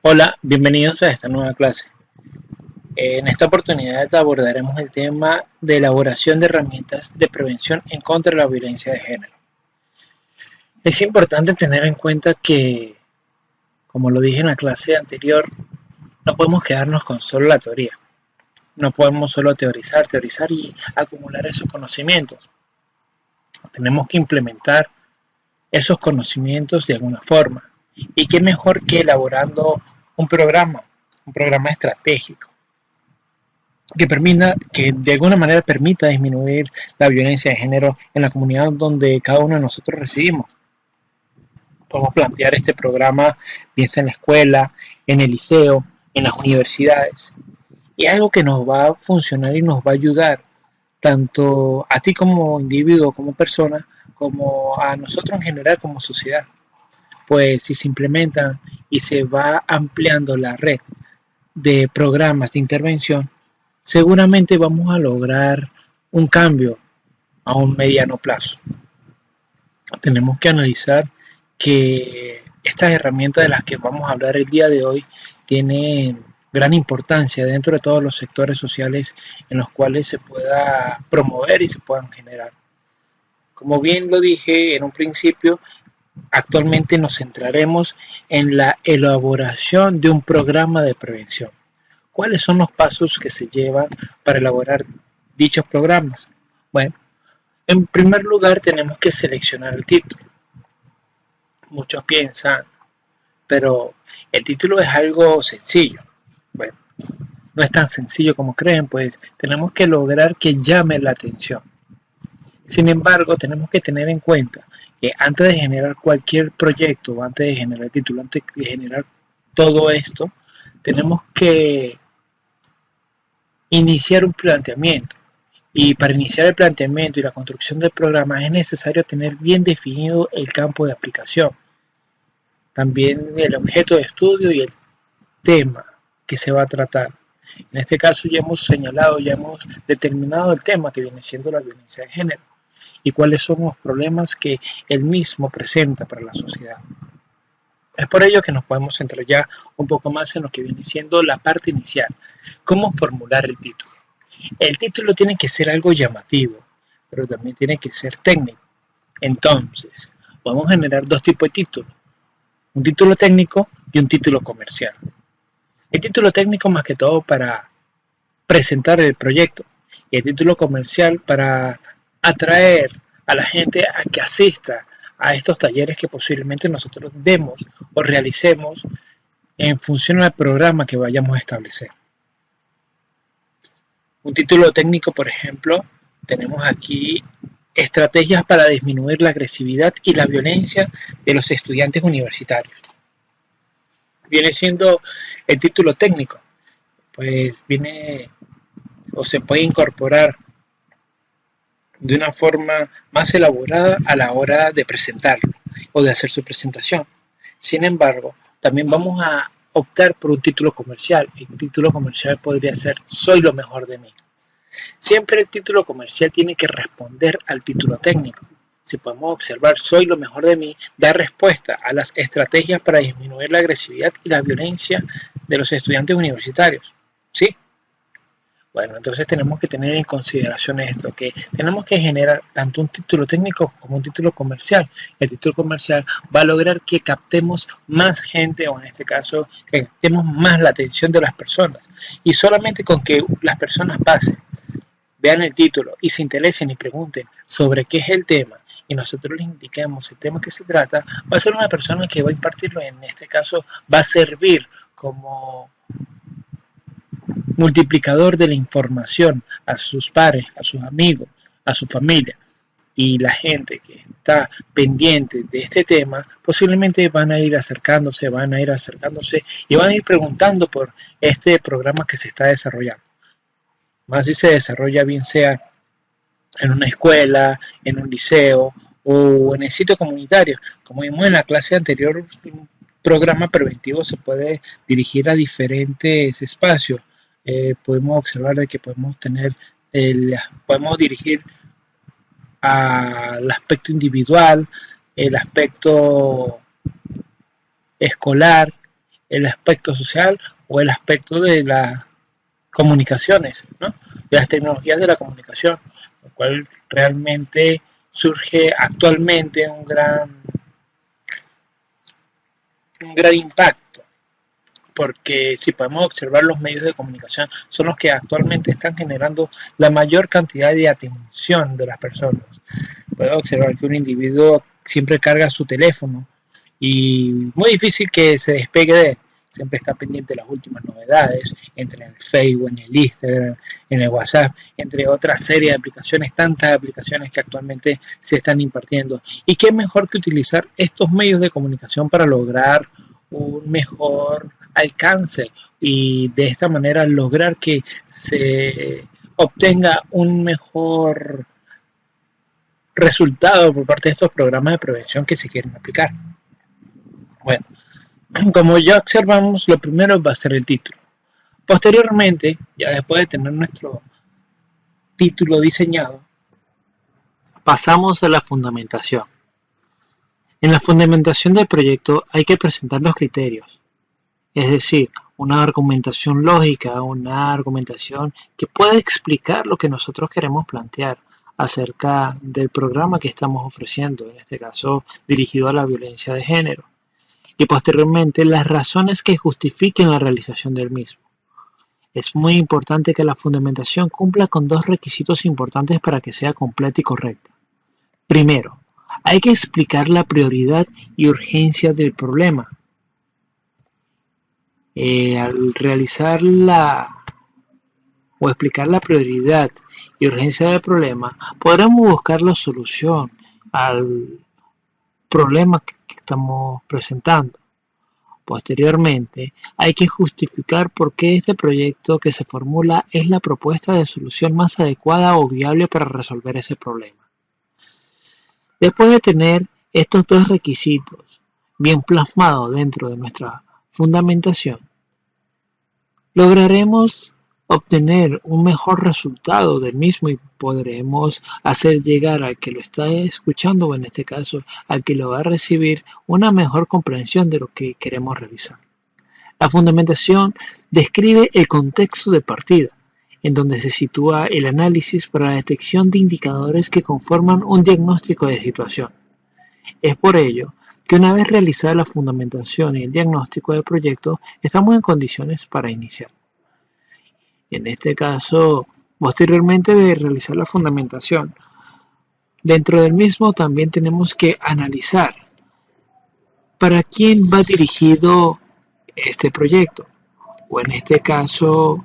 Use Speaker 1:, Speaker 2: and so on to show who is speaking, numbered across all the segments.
Speaker 1: Hola, bienvenidos a esta nueva clase. En esta oportunidad abordaremos el tema de elaboración de herramientas de prevención en contra de la violencia de género. Es importante tener en cuenta que, como lo dije en la clase anterior, no podemos quedarnos con solo la teoría. No podemos solo teorizar y acumular esos conocimientos. Tenemos que implementar esos conocimientos de alguna forma. Y qué mejor que elaborando un programa estratégico que de alguna manera permita disminuir la violencia de género en la comunidad donde cada uno de nosotros residimos. Podemos plantear este programa bien sea en la escuela, en el liceo, en las universidades. Y es algo que nos va a funcionar y nos va a ayudar tanto a ti como individuo, como persona, como a nosotros en general como sociedad. Pues si se implementan y se va ampliando la red de programas de intervención, seguramente vamos a lograr un cambio a un mediano plazo. Tenemos que analizar que estas herramientas de las que vamos a hablar el día de hoy tienen gran importancia dentro de todos los sectores sociales en los cuales se pueda promover y se puedan generar. Como bien lo dije en un principio, actualmente nos centraremos en la elaboración de un programa de prevención. ¿Cuáles son los pasos que se llevan para elaborar dichos programas? Bueno, en primer lugar tenemos que seleccionar el título. Muchos piensan, pero el título es algo sencillo. Bueno, no es tan sencillo como creen, pues tenemos que lograr que llame la atención. Sin embargo, tenemos que tener en cuenta que antes de generar cualquier proyecto, antes de generar el título, antes de generar todo esto, tenemos que iniciar un planteamiento. Y para iniciar el planteamiento y la construcción del programa es necesario tener bien definido el campo de aplicación, también el objeto de estudio y el tema que se va a tratar. En este caso ya hemos señalado, ya hemos determinado el tema que viene siendo la violencia de género y cuáles son los problemas que el mismo presenta para la sociedad. Es por ello que nos podemos centrar ya un poco más en lo que viene siendo la parte inicial, cómo formular el título. El título tiene que ser algo llamativo, pero también tiene que ser técnico. Entonces, podemos generar dos tipos de títulos, un título técnico y un título comercial. El título técnico más que todo para presentar el proyecto y el título comercial para atraer a la gente a que asista a estos talleres que posiblemente nosotros demos o realicemos en función al programa que vayamos a establecer. Un título técnico, por ejemplo, tenemos aquí estrategias para disminuir la agresividad y la violencia de los estudiantes universitarios. Viene siendo el título técnico, pues viene o se puede incorporar de una forma más elaborada a la hora de presentarlo o de hacer su presentación. Sin embargo, también vamos a optar por un título comercial. El título comercial podría ser Soy lo mejor de mí. Siempre el título comercial tiene que responder al título técnico. Si podemos observar, Soy lo mejor de mí, da respuesta a las estrategias para disminuir la agresividad y la violencia de los estudiantes universitarios. ¿Sí? Bueno, entonces tenemos que tener en consideración esto, que tenemos que generar tanto un título técnico como un título comercial. El título comercial va a lograr que captemos más gente, o en este caso, que captemos más la atención de las personas. Y solamente con que las personas pasen, vean el título y se interesen y pregunten sobre qué es el tema, y nosotros les indiquemos el tema que se trata, va a ser una persona que va a impartirlo, en este caso va a servir como multiplicador de la información a sus pares, a sus amigos, a su familia. Y la gente que está pendiente de este tema posiblemente van a ir acercándose y van a ir preguntando por este programa que se está desarrollando. Más si se desarrolla bien sea en una escuela, en un liceo o en el sitio comunitario. Como vimos en la clase anterior, un programa preventivo se puede dirigir a diferentes espacios. Podemos observar de que podemos dirigir al aspecto individual, el aspecto escolar, el aspecto social o el aspecto de las comunicaciones, ¿no? De las tecnologías de la comunicación, lo cual realmente surge actualmente un gran impacto, porque si podemos observar, los medios de comunicación son los que actualmente están generando la mayor cantidad de atención de las personas. Puedo observar que un individuo siempre carga su teléfono y muy difícil que se despegue de él. Siempre está pendiente de las últimas novedades, entre en el Facebook, en el Instagram, en el WhatsApp, entre otras series de aplicaciones, tantas aplicaciones que actualmente se están impartiendo. Y qué mejor que utilizar estos medios de comunicación para lograr un mejor alcance y de esta manera lograr que se obtenga un mejor resultado por parte de estos programas de prevención que se quieren aplicar. Bueno, como ya observamos, lo primero va a ser el título. Posteriormente, ya después de tener nuestro título diseñado, pasamos a la fundamentación. En la fundamentación del proyecto hay que presentar los criterios, es decir, una argumentación lógica, una argumentación que pueda explicar lo que nosotros queremos plantear acerca del programa que estamos ofreciendo, en este caso dirigido a la violencia de género, y posteriormente las razones que justifiquen la realización del mismo. Es muy importante que la fundamentación cumpla con dos requisitos importantes para que sea completa y correcta. Primero, hay que explicar la prioridad y urgencia del problema. Al realizar o explicar la prioridad y urgencia del problema, podremos buscar la solución al problema que estamos presentando. Posteriormente, hay que justificar por qué este proyecto que se formula es la propuesta de solución más adecuada o viable para resolver ese problema. Después de tener estos dos requisitos bien plasmados dentro de nuestra fundamentación, lograremos obtener un mejor resultado del mismo y podremos hacer llegar al que lo está escuchando, o en este caso al que lo va a recibir, una mejor comprensión de lo que queremos realizar. La fundamentación describe el contexto de partida, en donde se sitúa el análisis para la detección de indicadores que conforman un diagnóstico de situación. Es por ello que una vez realizada la fundamentación y el diagnóstico del proyecto, estamos en condiciones para iniciar. En este caso, posteriormente de realizar la fundamentación, dentro del mismo también tenemos que analizar para quién va dirigido este proyecto, o en este caso,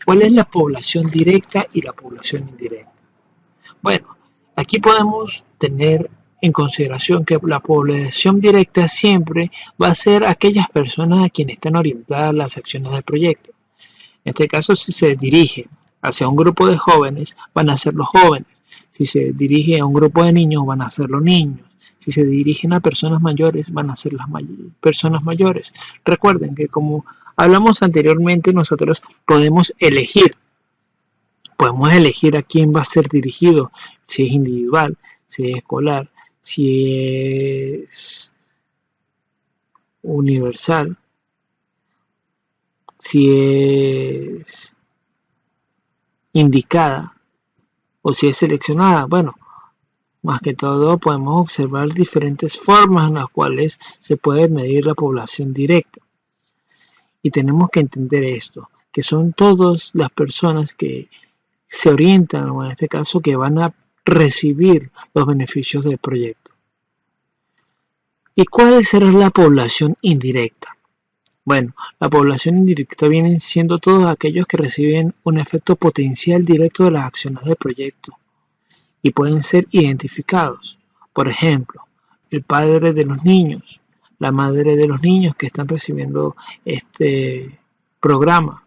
Speaker 1: cuál es la población directa y la población indirecta. Bueno, aquí podemos tener en consideración que la población directa siempre va a ser aquellas personas a quienes están orientadas las acciones del proyecto. En este caso, si se dirige hacia un grupo de jóvenes, van a ser los jóvenes. Si se dirige a un grupo de niños, van a ser los niños. Si se dirigen a personas mayores, van a ser las personas mayores. Recuerden que, como hablamos anteriormente, nosotros podemos elegir a quién va a ser dirigido, si es individual, si es escolar, si es universal, si es indicada o si es seleccionada. Bueno, más que todo podemos observar diferentes formas en las cuales se puede medir la población directa. Y tenemos que entender esto, que son todas las personas que se orientan, o en este caso que van a recibir los beneficios del proyecto. ¿Y cuál será la población indirecta? Bueno, la población indirecta vienen siendo todos aquellos que reciben un efecto potencial directo de las acciones del proyecto y pueden ser identificados. Por ejemplo, el padre de los niños, la madre de los niños que están recibiendo este programa,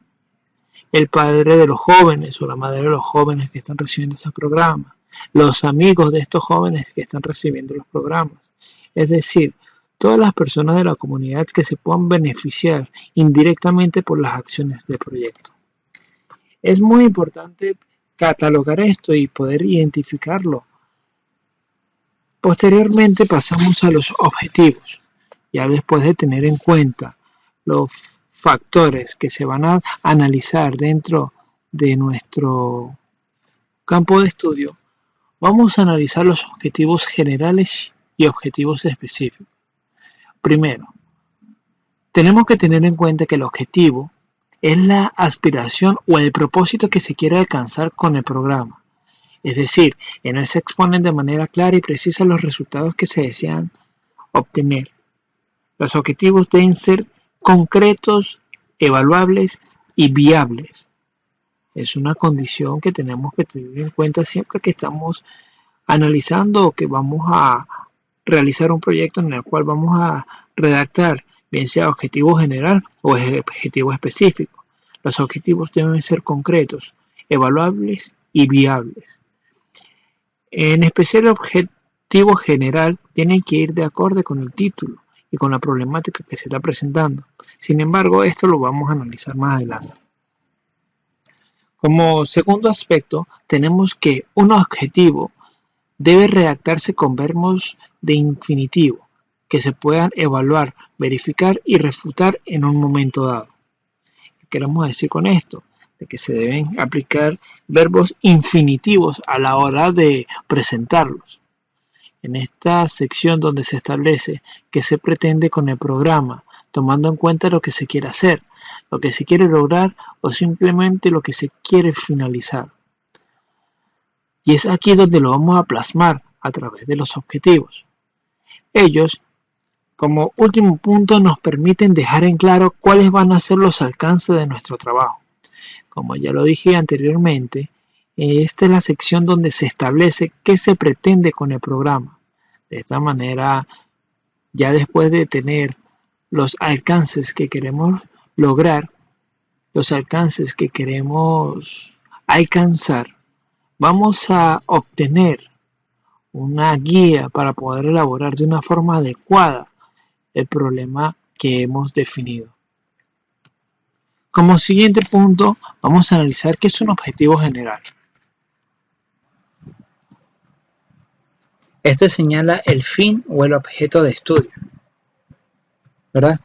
Speaker 1: el padre de los jóvenes o la madre de los jóvenes que están recibiendo este programa, los amigos de estos jóvenes que están recibiendo los programas. Es decir, todas las personas de la comunidad que se puedan beneficiar indirectamente por las acciones del proyecto. Es muy importante catalogar esto y poder identificarlo. Posteriormente pasamos a los objetivos, ya después de tener en cuenta los factores que se van a analizar dentro de nuestro campo de estudio, vamos a analizar los objetivos generales y objetivos específicos. Primero, tenemos que tener en cuenta que el objetivo es la aspiración o el propósito que se quiere alcanzar con el programa. Es decir, en él se exponen de manera clara y precisa los resultados que se desean obtener. Los objetivos deben ser concretos, evaluables y viables. Es una condición que tenemos que tener en cuenta siempre que estamos analizando o que vamos a realizar un proyecto en el cual vamos a redactar, bien sea objetivo general o objetivo específico. Los objetivos deben ser concretos, evaluables y viables. En especial el objetivo general tiene que ir de acorde con el título y con la problemática que se está presentando. Sin embargo, esto lo vamos a analizar más adelante. Como segundo aspecto, tenemos que un objetivo debe redactarse con verbos de infinitivo que se puedan evaluar, verificar y refutar en un momento dado. ¿Qué queremos decir con esto? De que se deben aplicar verbos infinitivos a la hora de presentarlos. En esta sección donde se establece qué se pretende con el programa, tomando en cuenta lo que se quiere hacer, lo que se quiere lograr o simplemente lo que se quiere finalizar. Y es aquí donde lo vamos a plasmar a través de los objetivos. Ellos, como último punto, nos permiten dejar en claro cuáles van a ser los alcances de nuestro trabajo. Como ya lo dije anteriormente, esta es la sección donde se establece qué se pretende con el programa. De esta manera, ya después de tener los alcances que queremos lograr, los alcances que queremos alcanzar, vamos a obtener una guía para poder elaborar de una forma adecuada el problema que hemos definido. Como siguiente punto, vamos a analizar qué es un objetivo general. Este señala el fin o el objeto de estudio, ¿verdad?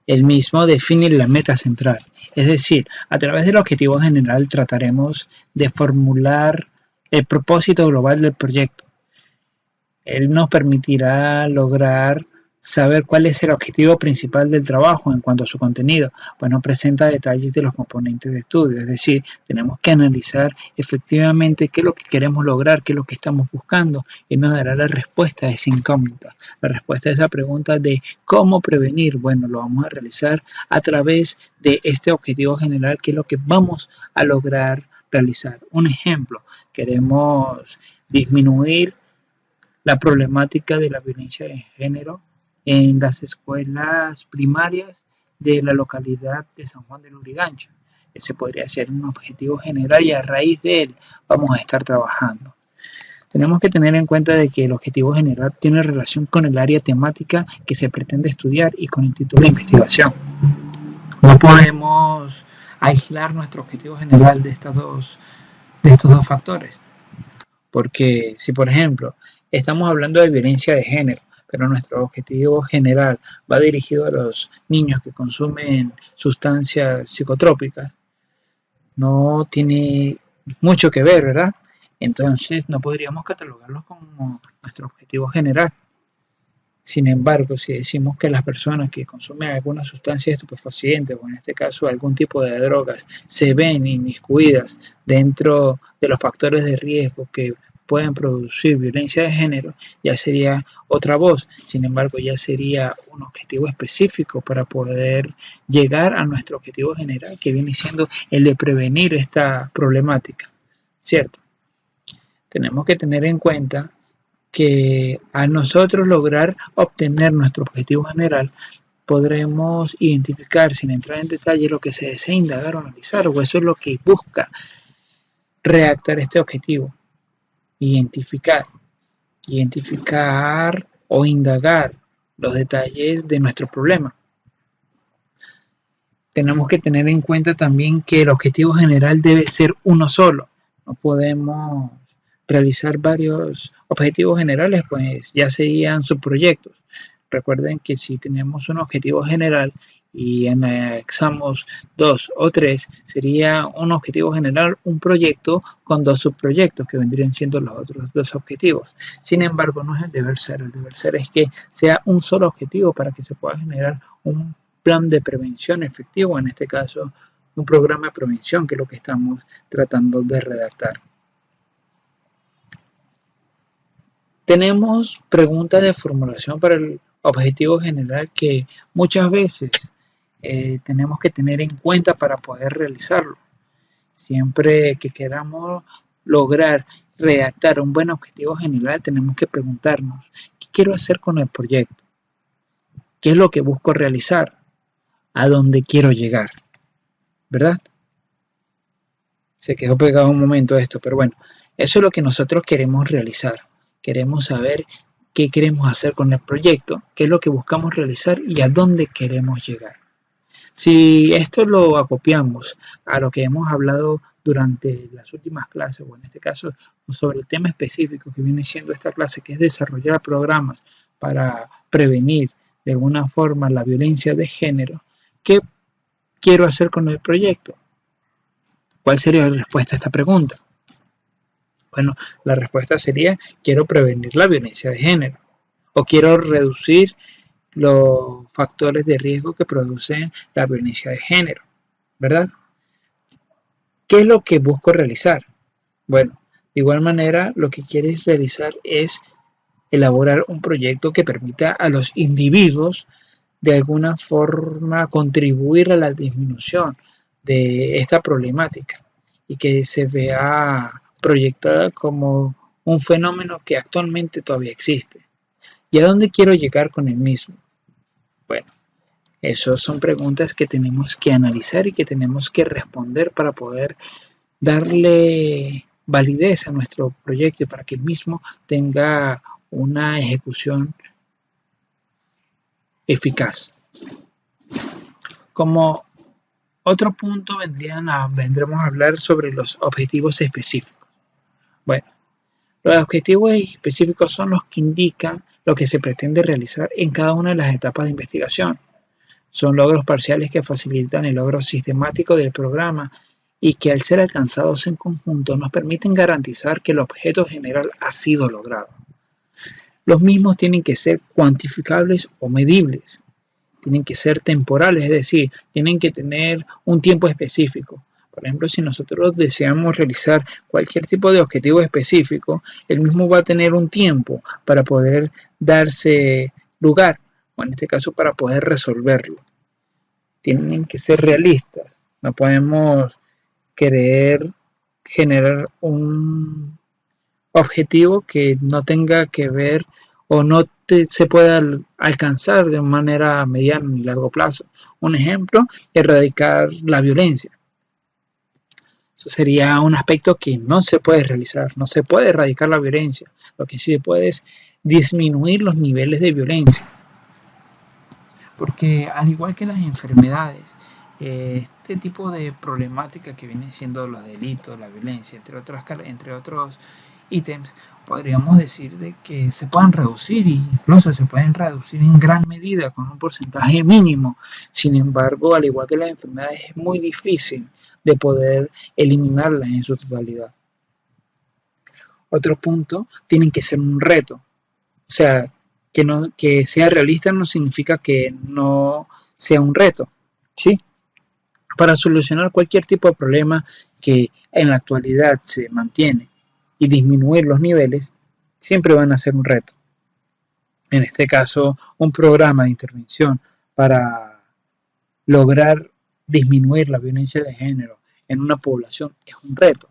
Speaker 1: El mismo define la meta central, es decir, a través del objetivo general trataremos de formular el propósito global del proyecto. Él nos permitirá lograr saber cuál es el objetivo principal del trabajo en cuanto a su contenido, pues nos presenta detalles de los componentes de estudio, es decir, tenemos que analizar efectivamente qué es lo que queremos lograr, qué es lo que estamos buscando, y nos dará la respuesta a esa incógnita, la respuesta a esa pregunta de cómo prevenir. Bueno, lo vamos a realizar a través de este objetivo general, que es lo que vamos a lograr realizar. Un ejemplo, queremos disminuir la problemática de la violencia de género en las escuelas primarias de la localidad de San Juan de Lurigancho. Ese podría ser un objetivo general y a raíz de él vamos a estar trabajando. Tenemos que tener en cuenta de que el objetivo general tiene relación con el área temática que se pretende estudiar y con el título de investigación. No podemos aislar nuestro objetivo general de estos dos factores, porque si por ejemplo estamos hablando de violencia de género, pero nuestro objetivo general va dirigido a los niños que consumen sustancias psicotrópicas, no tiene mucho que ver, ¿verdad? Entonces no podríamos catalogarlos como nuestro objetivo general. Sin embargo, si decimos que las personas que consumen alguna sustancia estupefaciente o en este caso algún tipo de drogas se ven inmiscuidas dentro de los factores de riesgo que pueden producir violencia de género, ya sería otra voz. Sin embargo, ya sería un objetivo específico para poder llegar a nuestro objetivo general, que viene siendo el de prevenir esta problemática, ¿cierto? Tenemos que tener en cuenta que al nosotros lograr obtener nuestro objetivo general, podremos identificar sin entrar en detalle lo que se desea indagar o analizar, o eso es lo que busca redactar este objetivo. Identificar o indagar los detalles de nuestro problema. Tenemos que tener en cuenta también que el objetivo general debe ser uno solo. No podemos realizar varios objetivos generales, pues ya serían subproyectos. Recuerden que si tenemos un objetivo general y anexamos 2 o 3, sería un objetivo general, un proyecto con 2 subproyectos que vendrían siendo los otros 2 objetivos. Sin embargo, no es el deber ser es que sea un solo objetivo para que se pueda generar un plan de prevención efectivo, en este caso un programa de prevención, que es lo que estamos tratando de redactar. Tenemos preguntas de formulación para el objetivo general que muchas veces tenemos que tener en cuenta para poder realizarlo. Siempre que queramos lograr redactar un buen objetivo general, tenemos que preguntarnos, ¿qué quiero hacer con el proyecto? ¿Qué es lo que busco realizar? ¿A dónde quiero llegar? ¿Verdad? Se quedó pegado un momento esto, pero bueno, eso es lo que nosotros queremos realizar. Queremos saber qué queremos hacer con el proyecto, qué es lo que buscamos realizar y a dónde queremos llegar. Si esto lo acopiamos a lo que hemos hablado durante las últimas clases, o en este caso sobre el tema específico que viene siendo esta clase, que es desarrollar programas para prevenir de alguna forma la violencia de género, ¿qué quiero hacer con el proyecto? ¿Cuál sería la respuesta a esta pregunta? Bueno, la respuesta sería, quiero prevenir la violencia de género o quiero reducir los factores de riesgo que producen la violencia de género, ¿verdad? ¿Qué es lo que busco realizar? Bueno, de igual manera, lo que quieres realizar es elaborar un proyecto que permita a los individuos de alguna forma contribuir a la disminución de esta problemática y que se vea proyectada como un fenómeno que actualmente todavía existe. ¿Y a dónde quiero llegar con el mismo? Bueno, esas son preguntas que tenemos que analizar y que tenemos que responder para poder darle validez a nuestro proyecto y para que el mismo tenga una ejecución eficaz. Como otro punto vendremos a hablar sobre los objetivos específicos. Bueno, los objetivos específicos son los que indican lo que se pretende realizar en cada una de las etapas de investigación. Son logros parciales que facilitan el logro sistemático del programa y que al ser alcanzados en conjunto nos permiten garantizar que el objeto general ha sido logrado. Los mismos tienen que ser cuantificables o medibles. Tienen que ser temporales, es decir, tienen que tener un tiempo específico. Por ejemplo, si nosotros deseamos realizar cualquier tipo de objetivo específico, el mismo va a tener un tiempo para poder darse lugar, o en este caso para poder resolverlo. Tienen que ser realistas. No podemos querer generar un objetivo que no tenga que ver o no se pueda alcanzar de manera mediana y largo plazo. Un ejemplo, erradicar la violencia. Eso sería un aspecto que no se puede realizar, no se puede erradicar la violencia. Lo que sí se puede es disminuir los niveles de violencia. Porque al igual que las enfermedades, este tipo de problemática que vienen siendo los delitos, la violencia, entre otros ítems, podríamos decir de que se pueden reducir, incluso se pueden reducir en gran medida con un porcentaje mínimo. Sin embargo, al igual que las enfermedades, es muy difícil de poder eliminarlas en su totalidad. Otro punto, tienen que ser un reto. O sea, que sea realista no significa que no sea un reto, ¿sí? Para solucionar cualquier tipo de problema que en la actualidad se mantiene y disminuir los niveles, siempre van a ser un reto. En este caso, un programa de intervención para lograr disminuir la violencia de género en una población es un reto,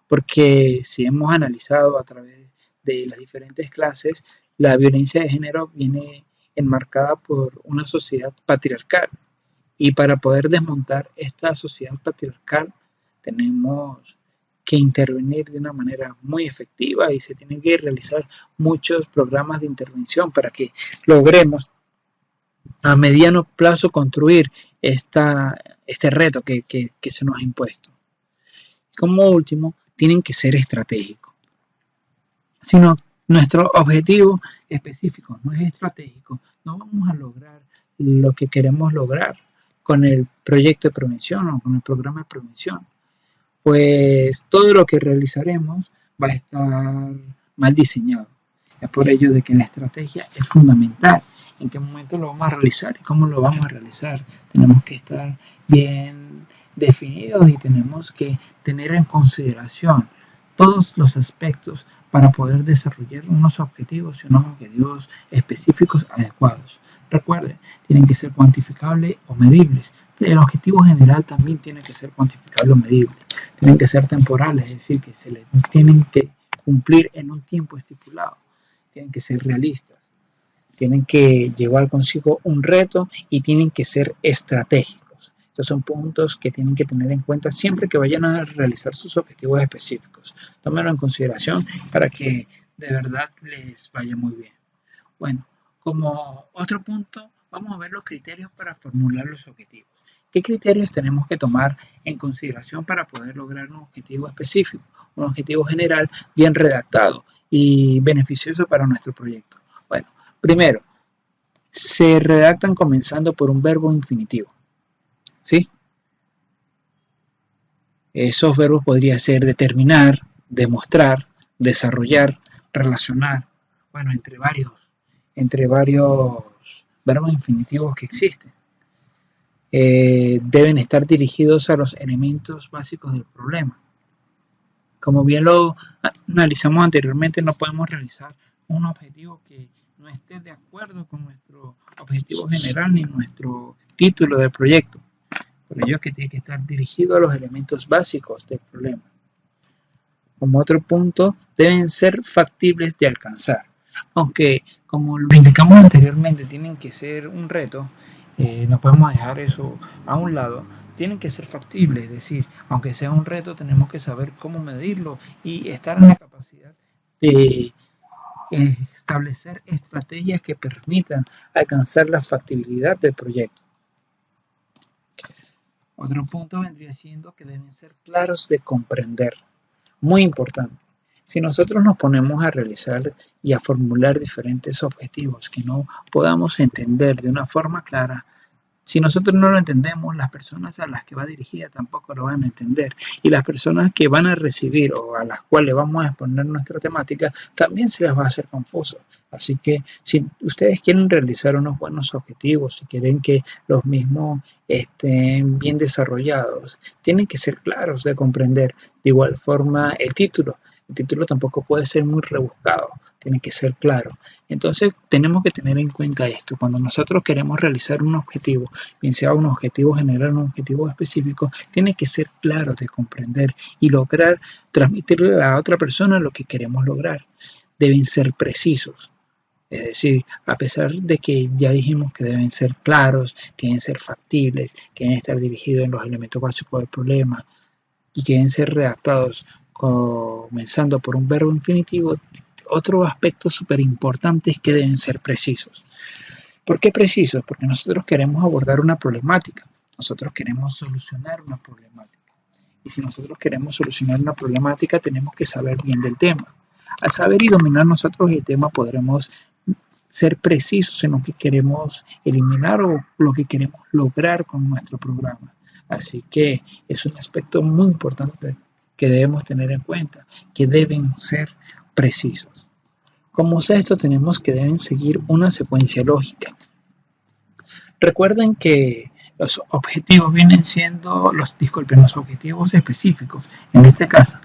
Speaker 1: porque si hemos analizado a través de las diferentes clases, la violencia de género viene enmarcada por una sociedad patriarcal. Y para poder desmontar esta sociedad patriarcal tenemos que intervenir de una manera muy efectiva y se tienen que realizar muchos programas de intervención para que logremos a mediano plazo construir este reto que se nos ha impuesto. Como último, tienen que ser estratégicos. Si no nuestro objetivo específico no es estratégico, no vamos a lograr lo que queremos lograr con el proyecto de prevención o con el programa de prevención. Pues todo lo que realizaremos va a estar mal diseñado. Es por ello de que la estrategia es fundamental. En qué momento lo vamos a realizar y cómo lo vamos a realizar. Tenemos que estar bien definidos y tenemos que tener en consideración todos los aspectos para poder desarrollar unos objetivos y unos objetivos específicos adecuados. Recuerden, tienen que ser cuantificables o medibles. El objetivo general también tiene que ser cuantificable o medible. Tienen que ser temporales, es decir, que se les tienen que cumplir en un tiempo estipulado. Tienen que ser realistas. Tienen que llevar consigo un reto y tienen que ser estratégicos. Estos son puntos que tienen que tener en cuenta siempre que vayan a realizar sus objetivos específicos. Tómenlo en consideración para que de verdad les vaya muy bien. Bueno, como otro punto, vamos a ver los criterios para formular los objetivos. ¿Qué criterios tenemos que tomar en consideración para poder lograr un objetivo específico, un objetivo general bien redactado y beneficioso para nuestro proyecto? Bueno, primero, se redactan comenzando por un verbo infinitivo, ¿sí? Esos verbos podrían ser determinar, demostrar, desarrollar, relacionar, bueno, entre varios verbos infinitivos que existen. Deben estar dirigidos a los elementos básicos del problema. Como bien lo analizamos anteriormente, no podemos realizar un objetivo que no esté de acuerdo con nuestro objetivo general ni nuestro título del proyecto. Por ello es que tiene que estar dirigido a los elementos básicos del problema. Como otro punto, deben ser factibles de alcanzar. Aunque, como lo indicamos anteriormente, tienen que ser un reto, no podemos dejar eso a un lado. Tienen que ser factibles, es decir, aunque sea un reto, tenemos que saber cómo medirlo y estar en la capacidad de establecer estrategias que permitan alcanzar la factibilidad del proyecto. Otro punto vendría siendo que deben ser claros de comprender. Muy importante. Si nosotros nos ponemos a realizar y a formular diferentes objetivos que no podamos entender de una forma clara, si nosotros no lo entendemos, las personas a las que va dirigida tampoco lo van a entender. Y las personas que van a recibir o a las cuales vamos a exponer nuestra temática, también se les va a hacer confuso. Así que si ustedes quieren realizar unos buenos objetivos, si quieren que los mismos estén bien desarrollados, tienen que ser claros de comprender. De igual forma, el título tampoco puede ser muy rebuscado, tiene que ser claro. Entonces tenemos que tener en cuenta esto. Cuando nosotros queremos realizar un objetivo, bien sea un objetivo general o un objetivo específico, tiene que ser claro de comprender y lograr transmitirle a la otra persona lo que queremos lograr. Deben ser precisos. Es decir, a pesar de que ya dijimos que deben ser claros, que deben ser factibles, que deben estar dirigidos en los elementos básicos del problema y que deben ser redactados comenzando por un verbo infinitivo, otro aspecto súper importante es que deben ser precisos. ¿Por qué precisos? Porque nosotros queremos abordar una problemática, nosotros queremos solucionar una problemática. Y si nosotros queremos solucionar una problemática, tenemos que saber bien del tema. Al saber y dominar nosotros el tema, podremos ser precisos en lo que queremos eliminar o lo que queremos lograr con nuestro programa. Así que es un aspecto muy importante que debemos tener en cuenta, que deben ser precisos. Como esto tenemos que deben seguir una secuencia lógica. Recuerden que los objetivos vienen siendo los objetivos específicos en este caso,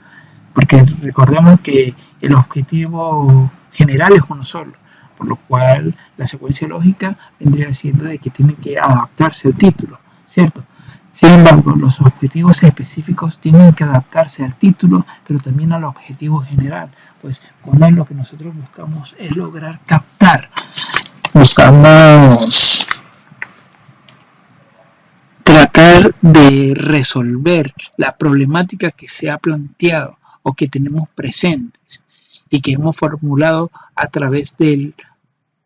Speaker 1: porque recordemos que el objetivo general es uno solo, por lo cual la secuencia lógica vendría siendo de que tiene que adaptarse al título, ¿cierto? Sin embargo, los objetivos específicos tienen que adaptarse al título, pero también al objetivo general, pues con él lo que nosotros buscamos es lograr captar. Buscamos tratar de resolver la problemática que se ha planteado o que tenemos presentes y que hemos formulado a través del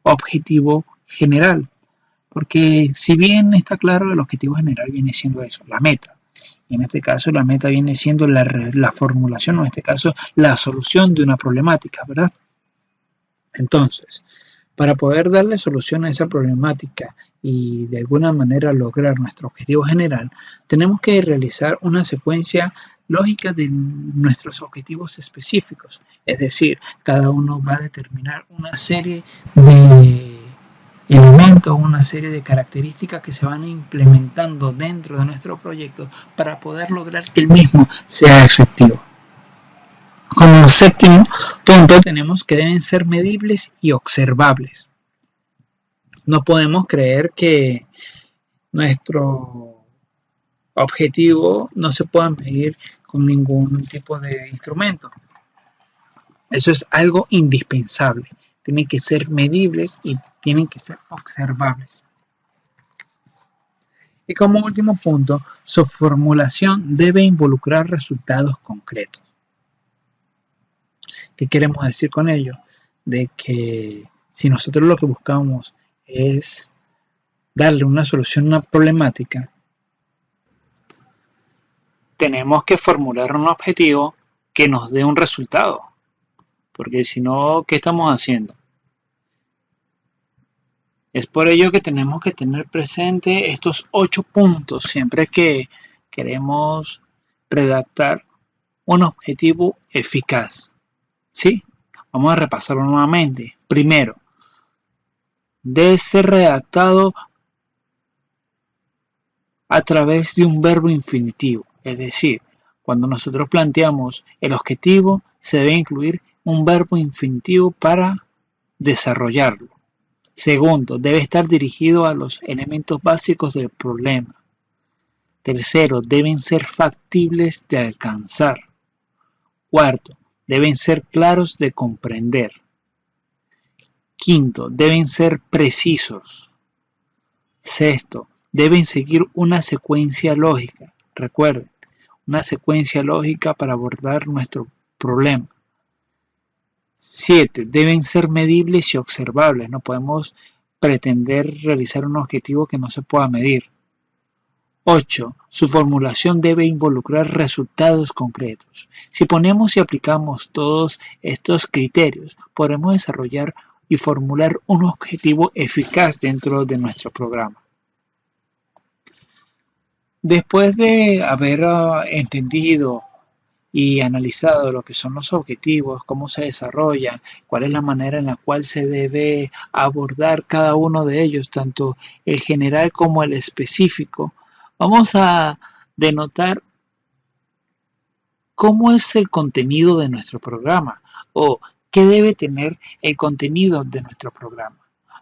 Speaker 1: objetivo general. Porque si bien está claro, el objetivo general viene siendo eso, la meta. Y en este caso la meta viene siendo la formulación, o en este caso la solución de una problemática, ¿verdad? Entonces, para poder darle solución a esa problemática y de alguna manera lograr nuestro objetivo general, tenemos que realizar una secuencia lógica de nuestros objetivos específicos. Es decir, cada uno va a determinar una serie de elementos, una serie de características que se van implementando dentro de nuestro proyecto para poder lograr que el mismo sea efectivo. Como séptimo punto tenemos que deben ser medibles y observables. No podemos creer que nuestro objetivo no se pueda medir con ningún tipo de instrumento. Eso es algo indispensable. Tienen que ser medibles y tienen que ser observables. Y como último punto, su formulación debe involucrar resultados concretos. ¿Qué queremos decir con ello? De que si nosotros lo que buscamos es darle una solución a una problemática, tenemos que formular un objetivo que nos dé un resultado. Porque si no, ¿qué estamos haciendo? Es por ello que tenemos que tener presente estos 8 puntos siempre que queremos redactar un objetivo eficaz. ¿Sí? Vamos a repasarlo nuevamente. Primero, debe ser redactado a través de un verbo infinitivo. Es decir, cuando nosotros planteamos el objetivo, se debe incluir un verbo infinitivo para desarrollarlo. Segundo, debe estar dirigido a los elementos básicos del problema. Tercero, deben ser factibles de alcanzar. Cuarto, deben ser claros de comprender. Quinto, deben ser precisos. Sexto, deben seguir una secuencia lógica. Recuerden, una secuencia lógica para abordar nuestro problema. 7. Deben ser medibles y observables. No podemos pretender realizar un objetivo que no se pueda medir. 8. Su formulación debe involucrar resultados concretos. Si ponemos y aplicamos todos estos criterios, podremos desarrollar y formular un objetivo eficaz dentro de nuestro programa. Después de haber entendido y analizado lo que son los objetivos, cómo se desarrollan, cuál es la manera en la cual se debe abordar cada uno de ellos, tanto el general como el específico, vamos a denotar cómo es el contenido de nuestro programa o qué debe tener el contenido de nuestro programa.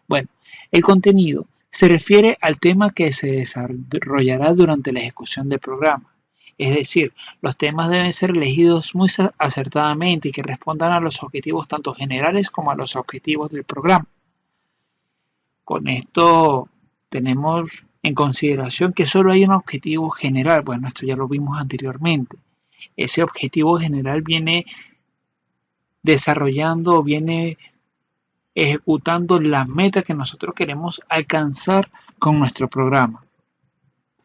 Speaker 1: Bueno, el contenido se refiere al tema que se desarrollará durante la ejecución del programa. Es decir, los temas deben ser elegidos muy acertadamente y que respondan a los objetivos tanto generales como a los objetivos del programa. Con esto tenemos en consideración que solo hay un objetivo general. Bueno, esto ya lo vimos anteriormente. Ese objetivo general viene desarrollando o viene ejecutando la meta que nosotros queremos alcanzar con nuestro programa.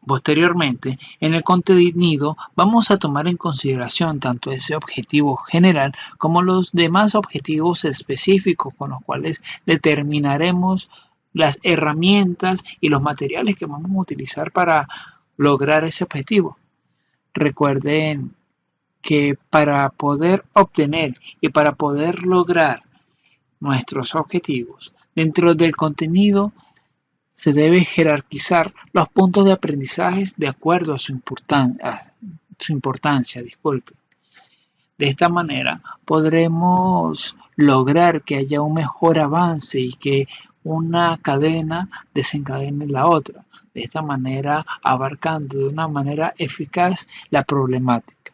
Speaker 1: Posteriormente, en el contenido vamos a tomar en consideración tanto ese objetivo general como los demás objetivos específicos con los cuales determinaremos las herramientas y los materiales que vamos a utilizar para lograr ese objetivo. Recuerden que para poder obtener y para poder lograr nuestros objetivos dentro del contenido se debe jerarquizar los puntos de aprendizaje de acuerdo a su importancia. De esta manera podremos lograr que haya un mejor avance y que una cadena desencadene la otra. De esta manera abarcando de una manera eficaz la problemática.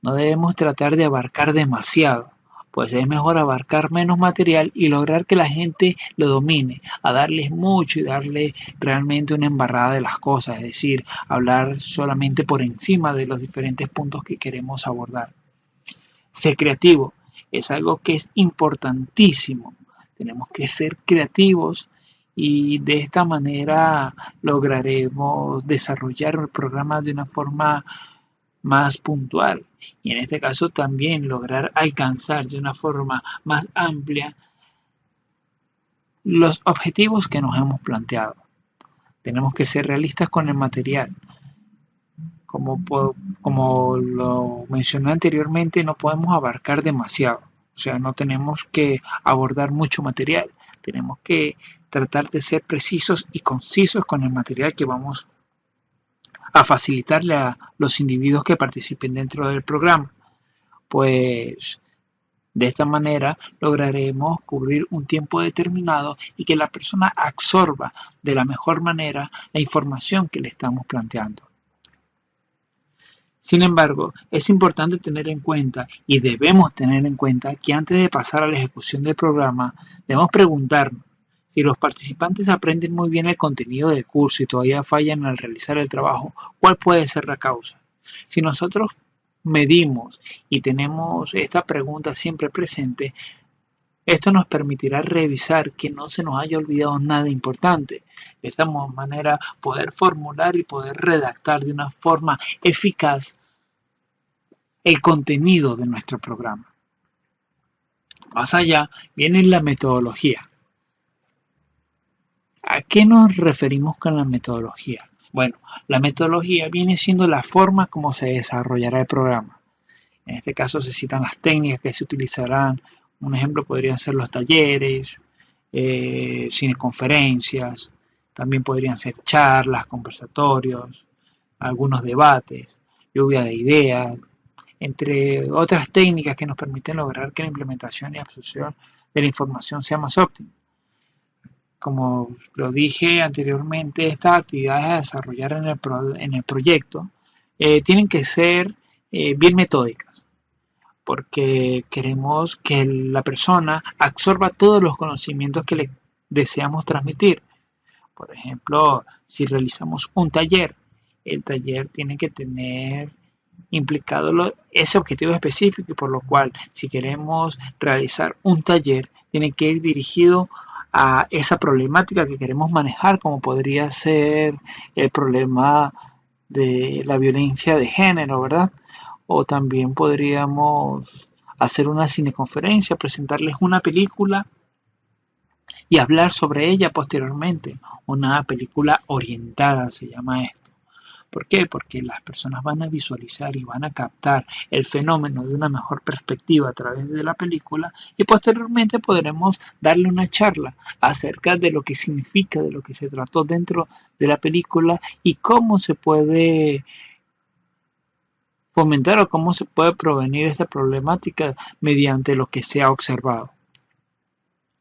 Speaker 1: No debemos tratar de abarcar demasiado, pues es mejor abarcar menos material y lograr que la gente lo domine, a darles mucho y darle realmente una embarrada de las cosas, es decir, hablar solamente por encima de los diferentes puntos que queremos abordar. Ser creativo es algo que es importantísimo. Tenemos que ser creativos y de esta manera lograremos desarrollar el programa de una forma más puntual y en este caso también lograr alcanzar de una forma más amplia los objetivos que nos hemos planteado. Tenemos que ser realistas con el material. Como lo mencioné anteriormente, no podemos abarcar demasiado. O sea, no tenemos que abordar mucho material. Tenemos que tratar de ser precisos y concisos con el material que vamos a facilitarle a los individuos que participen dentro del programa. Pues de esta manera lograremos cubrir un tiempo determinado y que la persona absorba de la mejor manera la información que le estamos planteando. Sin embargo, es importante tener en cuenta y debemos tener en cuenta que antes de pasar a la ejecución del programa, debemos preguntarnos si los participantes aprenden muy bien el contenido del curso y todavía fallan al realizar el trabajo, ¿cuál puede ser la causa? Si nosotros medimos y tenemos esta pregunta siempre presente, esto nos permitirá revisar que no se nos haya olvidado nada importante. De esta manera poder formular y poder redactar de una forma eficaz el contenido de nuestro programa. Más allá viene la metodología. ¿A qué nos referimos con la metodología? Bueno, la metodología viene siendo la forma como se desarrollará el programa. En este caso se citan las técnicas que se utilizarán. Un ejemplo podrían ser los talleres, cineconferencias, también podrían ser charlas, conversatorios, algunos debates, lluvia de ideas, entre otras técnicas que nos permiten lograr que la implementación y absorción de la información sea más óptima. Como lo dije anteriormente, estas actividades a desarrollar en el proyecto tienen que ser bien metódicas, porque queremos que la persona absorba todos los conocimientos que le deseamos transmitir. Por ejemplo, si realizamos un taller, el taller tiene que tener implicado ese objetivo específico y por lo cual si queremos realizar un taller tiene que ir dirigido a esa problemática que queremos manejar, como podría ser el problema de la violencia de género, ¿verdad? O también podríamos hacer una cineconferencia, presentarles una película y hablar sobre ella posteriormente. Una película orientada se llama esto. ¿Por qué? Porque las personas van a visualizar y van a captar el fenómeno de una mejor perspectiva a través de la película y posteriormente podremos darle una charla acerca de lo que significa, de lo que se trató dentro de la película y cómo se puede fomentar o cómo se puede prevenir esta problemática mediante lo que se ha observado.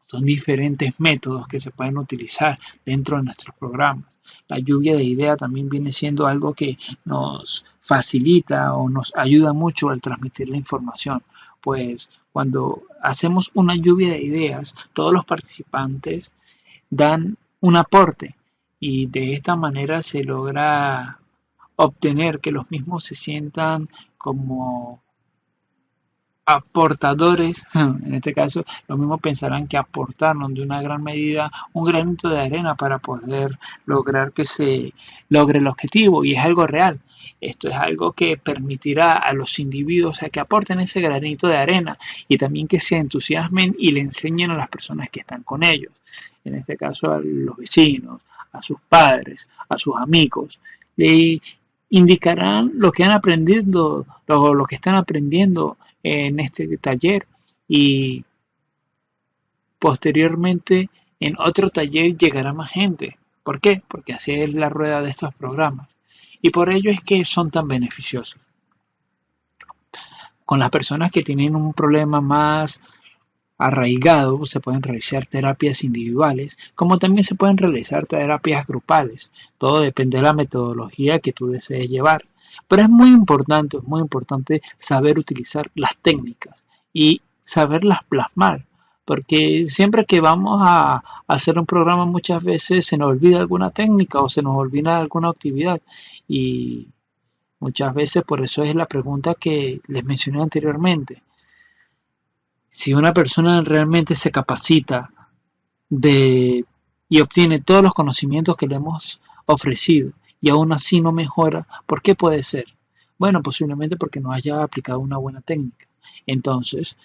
Speaker 1: Son diferentes métodos que se pueden utilizar dentro de nuestros programas. La lluvia de ideas también viene siendo algo que nos facilita o nos ayuda mucho al transmitir la información, pues cuando hacemos una lluvia de ideas, todos los participantes dan un aporte y de esta manera se logra obtener que los mismos se sientan como aportadores, en este caso, lo mismo pensarán que aportarnos de una gran medida un granito de arena para poder lograr que se logre el objetivo y es algo real. Esto es algo que permitirá a los individuos a que aporten ese granito de arena y también que se entusiasmen y le enseñen a las personas que están con ellos. En este caso a los vecinos, a sus padres, a sus amigos. Le indicarán lo que han aprendido, lo que están aprendiendo en este taller y posteriormente en otro taller llegará más gente. ¿Por qué? Porque así es la rueda de estos programas y por ello es que son tan beneficiosos. Con las personas que tienen un problema más arraigado se pueden realizar terapias individuales como también se pueden realizar terapias grupales. Todo depende de la metodología que tú desees llevar. Pero es muy importante saber utilizar las técnicas y saberlas plasmar, porque siempre que vamos a hacer un programa muchas veces se nos olvida alguna técnica o se nos olvida alguna actividad y muchas veces por eso es la pregunta que les mencioné anteriormente. Si una persona realmente se capacita y obtiene todos los conocimientos que le hemos ofrecido y aún así no mejora, ¿por qué puede ser? Bueno, posiblemente porque no haya aplicado una buena técnica. Entonces,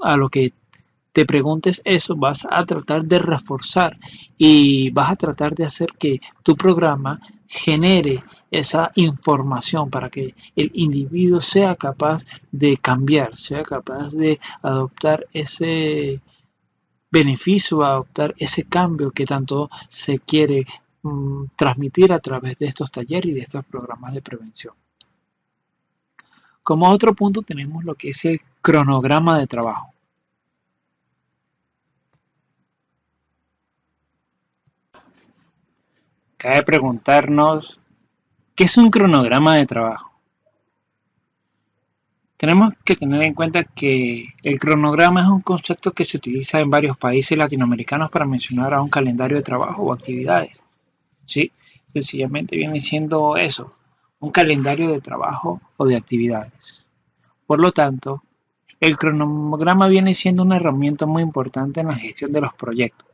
Speaker 1: a lo que te preguntes eso, vas a tratar de reforzar y vas a tratar de hacer que tu programa genere esa información para que el individuo sea capaz de cambiar, sea capaz de adoptar ese beneficio, adoptar ese cambio que tanto se quiere transmitir a través de estos talleres y de estos programas de prevención. Como otro punto tenemos lo que es el cronograma de trabajo. Cabe preguntarnos, ¿qué es un cronograma de trabajo? Tenemos que tener en cuenta que el cronograma es un concepto que se utiliza en varios países latinoamericanos para mencionar a un calendario de trabajo o actividades. ¿Sí? Sencillamente viene siendo eso, un calendario de trabajo o de actividades. Por lo tanto, el cronograma viene siendo una herramienta muy importante en la gestión de los proyectos.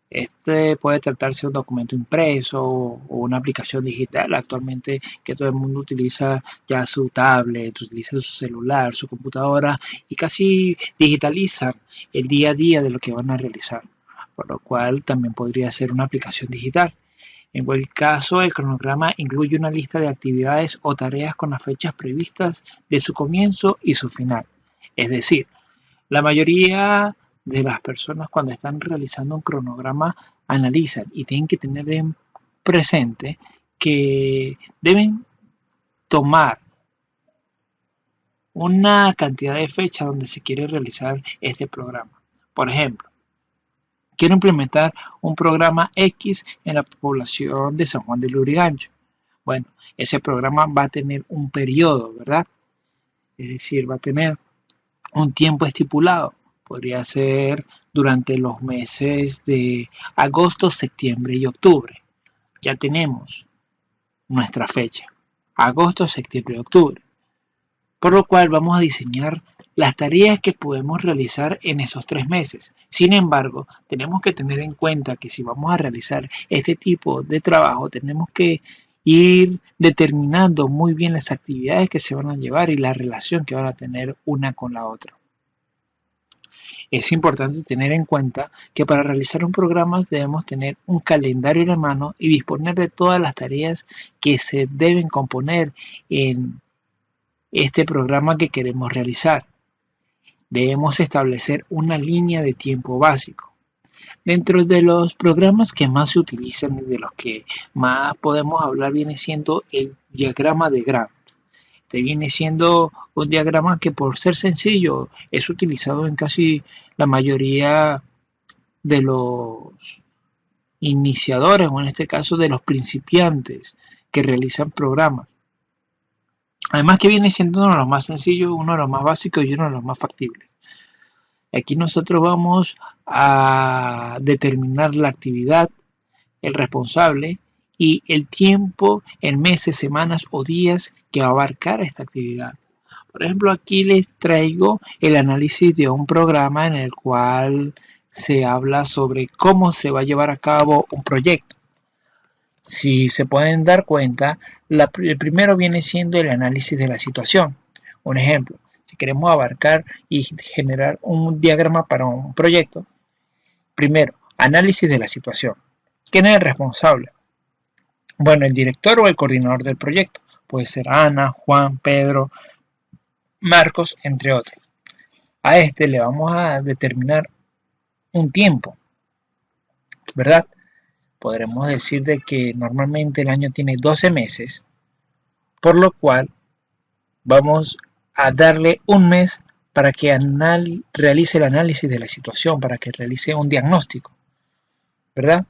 Speaker 1: Este puede tratarse de un documento impreso o una aplicación digital actualmente que todo el mundo utiliza ya su tablet, utiliza su celular, su computadora y casi digitalizan el día a día de lo que van a realizar, por lo cual también podría ser una aplicación digital. En cualquier caso, el cronograma incluye una lista de actividades o tareas con las fechas previstas de su comienzo y su final. Es decir, la mayoría de las personas cuando están realizando un cronograma analizan y tienen que tener en presente que deben tomar una cantidad de fechas donde se quiere realizar este programa. Por ejemplo, quiero implementar un programa X en la población de San Juan de Lurigancho. Bueno, ese programa va a tener un periodo, ¿verdad? Es decir, va a tener un tiempo estipulado. Podría ser durante los meses de agosto, septiembre y octubre. Ya tenemos nuestra fecha. Agosto, septiembre y octubre. Por lo cual vamos a diseñar las tareas que podemos realizar en esos 3 meses. Sin embargo, tenemos que tener en cuenta que si vamos a realizar este tipo de trabajo, tenemos que ir determinando muy bien las actividades que se van a llevar y la relación que van a tener una con la otra. Es importante tener en cuenta que para realizar un programa debemos tener un calendario en la mano y disponer de todas las tareas que se deben componer en este programa que queremos realizar. Debemos establecer una línea de tiempo básico. Dentro de los programas que más se utilizan y de los que más podemos hablar viene siendo el diagrama de Gantt. Viene siendo un diagrama que por ser sencillo es utilizado en casi la mayoría de los iniciadores o en este caso de los principiantes que realizan programas. Además que viene siendo uno de los más sencillos, uno de los más básicos y uno de los más factibles. Aquí nosotros vamos a determinar la actividad, el responsable y el tiempo en meses, semanas o días que va a abarcar esta actividad. Por ejemplo, aquí les traigo el análisis de un programa en el cual se habla sobre cómo se va a llevar a cabo un proyecto. Si se pueden dar cuenta, el primero viene siendo el análisis de la situación. Un ejemplo, si queremos abarcar y generar un diagrama para un proyecto, primero, análisis de la situación. ¿Quién es el responsable? Bueno, el director o el coordinador del proyecto. Puede ser Ana, Juan, Pedro, Marcos, entre otros. A este le vamos a determinar un tiempo, ¿verdad? Podremos decir de que normalmente el año tiene 12 meses, por lo cual vamos a darle un mes para que realice el análisis de la situación, para que realice un diagnóstico, ¿verdad?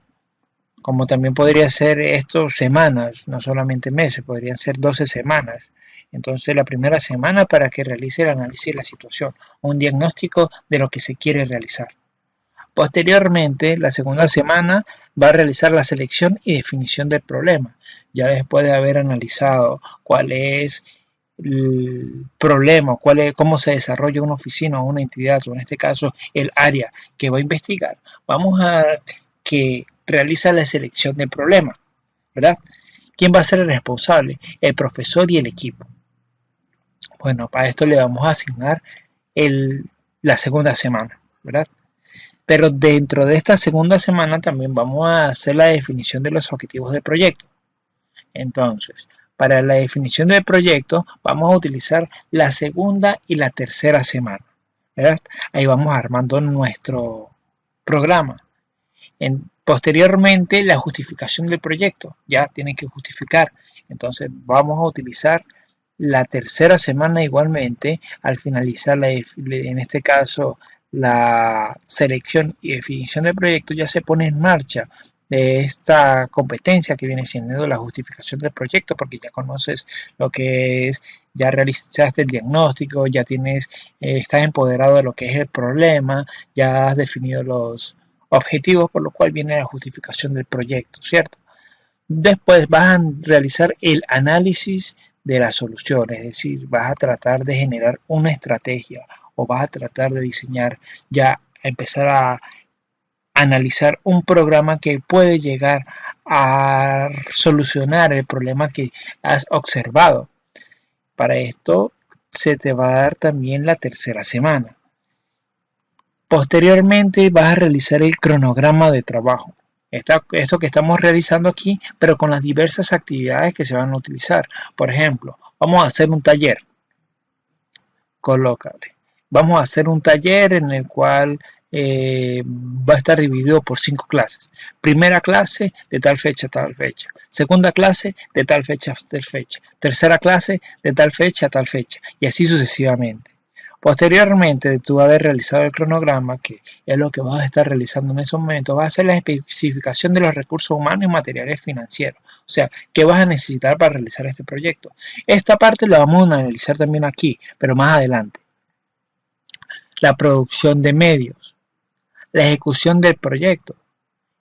Speaker 1: Como también podría ser esto semanas, no solamente meses, podrían ser 12 semanas. Entonces la primera semana para que realice el análisis de la situación, un diagnóstico de lo que se quiere realizar. Posteriormente, la segunda semana va a realizar la selección y definición del problema, ya después de haber analizado cuál es el problema, cómo se desarrolla una oficina o una entidad, o en este caso el área que va a investigar. Vamos a que realiza la selección del problema, ¿verdad? ¿Quién va a ser el responsable? El profesor y el equipo. Bueno, para esto le vamos a asignar la segunda semana. ¿verdad? Pero dentro de esta segunda semana también vamos a hacer la definición de los objetivos del proyecto. Entonces, para la definición del proyecto vamos a utilizar la segunda y la tercera semana, ¿verdad? Ahí vamos armando nuestro programa. Posteriormente, la justificación del proyecto. Ya tiene que justificar. Entonces, vamos a utilizar la tercera semana igualmente. Al finalizar, en este caso, la selección y definición del proyecto, ya se pone en marcha de esta competencia que viene siendo la justificación del proyecto, porque ya conoces lo que es, ya realizaste el diagnóstico, ya tienes, estás empoderado de lo que es el problema, ya has definido los objetivos, por lo cual viene la justificación del proyecto, ¿cierto? Después vas a realizar el análisis de la solución, es decir, vas a tratar de generar una estrategia o vas a tratar de diseñar, ya empezar a analizar un programa que puede llegar a solucionar el problema que has observado. Para esto se te va a dar también la tercera semana. Posteriormente vas a realizar el cronograma de trabajo. Esto que estamos realizando aquí, pero con las diversas actividades que se van a utilizar. Por ejemplo, vamos a hacer un taller. Colócale. Vamos a hacer un taller en el cual va a estar dividido por 5 clases. Primera clase de tal fecha a tal fecha. Segunda clase de tal fecha a tal fecha. Tercera clase de tal fecha a tal fecha. Y así sucesivamente. Posteriormente de tú haber realizado el cronograma, que es lo que vas a estar realizando en esos momentos, vas a hacer la especificación de los recursos humanos y materiales financieros. O sea, ¿qué vas a necesitar para realizar este proyecto? Esta parte la vamos a analizar también aquí, pero más adelante. La producción de medios, la ejecución del proyecto.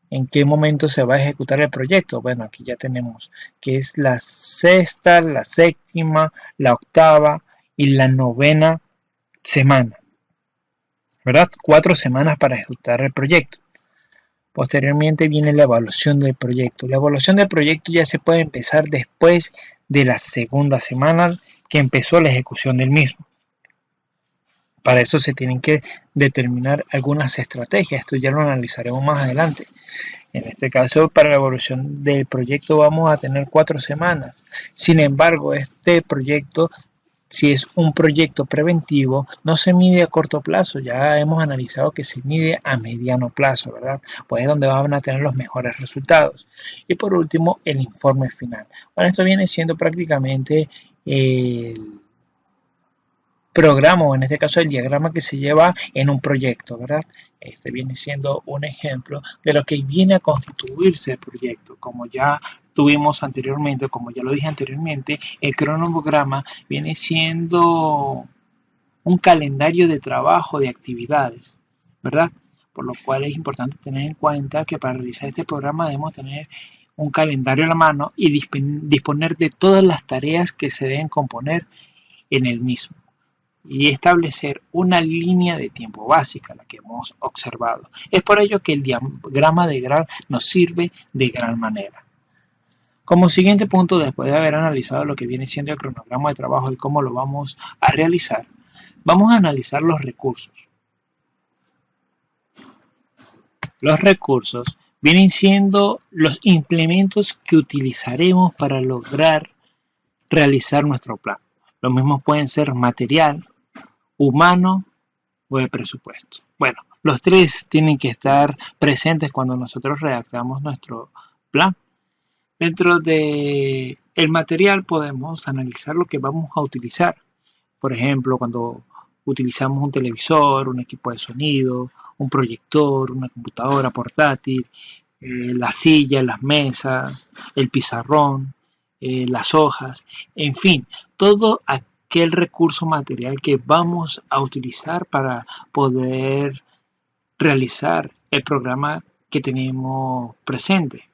Speaker 1: ¿En qué momento se va a ejecutar el proyecto? Bueno, aquí ya tenemos que es la sexta, la séptima, la octava y la novena semana, ¿verdad? 4 semanas para ejecutar el proyecto. Posteriormente viene la evaluación del proyecto. La evaluación del proyecto ya se puede empezar después de la segunda semana que empezó la ejecución del mismo. Para eso se tienen que determinar algunas estrategias. Esto ya lo analizaremos más adelante. En este caso, para la evaluación del proyecto vamos a tener 4 semanas. Sin embargo, este proyecto, si es un proyecto preventivo, no se mide a corto plazo. Ya hemos analizado que se mide a mediano plazo, ¿verdad? Pues es donde van a tener los mejores resultados. Y por último, el informe final. Bueno, esto viene siendo prácticamente el programa, o en este caso el diagrama que se lleva en un proyecto, ¿verdad? Este viene siendo un ejemplo de lo que viene a constituirse el proyecto. Como ya tuvimos anteriormente, como ya lo dije anteriormente, el cronograma viene siendo un calendario de trabajo, de actividades, ¿verdad? Por lo cual es importante tener en cuenta que para realizar este programa debemos tener un calendario a la mano y disponer de todas las tareas que se deben componer en el mismo y establecer una línea de tiempo básica, la que hemos observado. Es por ello que el diagrama de Gantt nos sirve de gran manera. Como siguiente punto, después de haber analizado lo que viene siendo el cronograma de trabajo y cómo lo vamos a realizar, vamos a analizar los recursos. Los recursos vienen siendo los implementos que utilizaremos para lograr realizar nuestro plan. Los mismos pueden ser material, humano o de presupuesto. Bueno, los tres tienen que estar presentes cuando nosotros redactamos nuestro plan. Dentro de el material podemos analizar lo que vamos a utilizar. Por ejemplo, cuando utilizamos un televisor, un equipo de sonido, un proyector, una computadora portátil, la silla, las mesas, el pizarrón, las hojas, en fin, todo aquel recurso material que vamos a utilizar para poder realizar el programa que tenemos presente.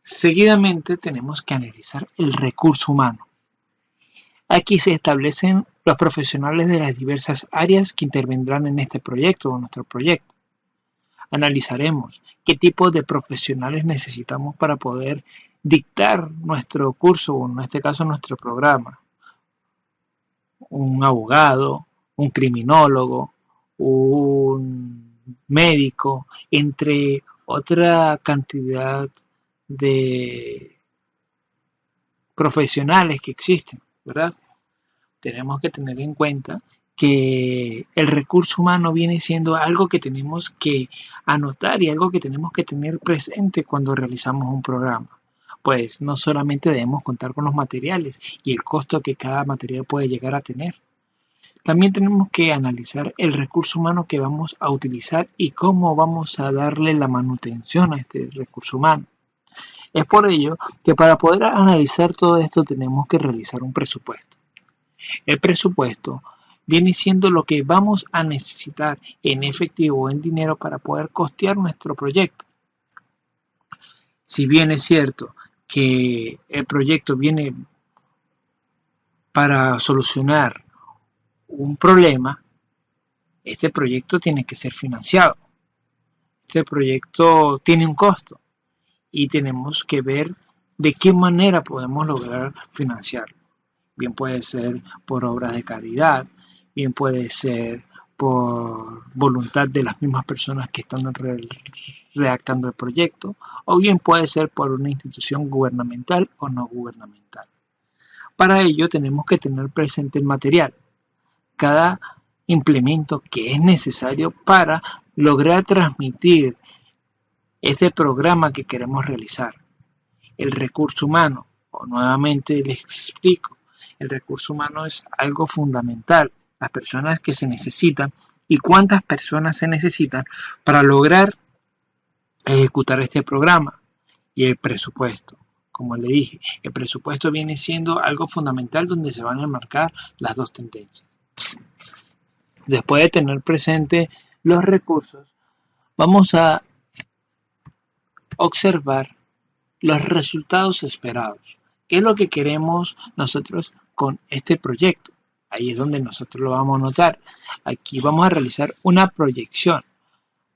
Speaker 1: Seguidamente tenemos que analizar el recurso humano. Aquí se establecen los profesionales de las diversas áreas que intervendrán en este proyecto o nuestro proyecto. Analizaremos qué tipo de profesionales necesitamos para poder dictar nuestro curso o en este caso nuestro programa. Un abogado, un criminólogo, un médico, entre otra cantidad de profesionales que existen, ¿verdad? Tenemos que tener en cuenta que el recurso humano viene siendo algo que tenemos que anotar y algo que tenemos que tener presente cuando realizamos un programa. Pues no solamente debemos contar con los materiales y el costo que cada material puede llegar a tener. También tenemos que analizar el recurso humano que vamos a utilizar y cómo vamos a darle la manutención a este recurso humano. Es por ello que para poder analizar todo esto tenemos que realizar un presupuesto. El presupuesto viene siendo lo que vamos a necesitar en efectivo o en dinero para poder costear nuestro proyecto. Si bien es cierto que el proyecto viene para solucionar un problema, este proyecto tiene que ser financiado. Este proyecto tiene un costo y tenemos que ver de qué manera podemos lograr financiarlo. Bien puede ser por obras de caridad, bien puede ser por voluntad de las mismas personas que están redactando el proyecto, o bien puede ser por una institución gubernamental o no gubernamental. Para ello tenemos que tener presente el material, cada implemento que es necesario para lograr transmitir este programa que queremos realizar. El recurso humano, o nuevamente les explico, el recurso humano es algo fundamental, las personas que se necesitan y cuántas personas se necesitan para lograr ejecutar este programa. Y el presupuesto, como le dije, el presupuesto viene siendo algo fundamental donde se van a enmarcar las dos tendencias. Después de tener presente los recursos, vamos a observar los resultados esperados. ¿Qué es lo que queremos nosotros con este proyecto? Ahí es donde nosotros lo vamos a notar. Aquí vamos a realizar una proyección.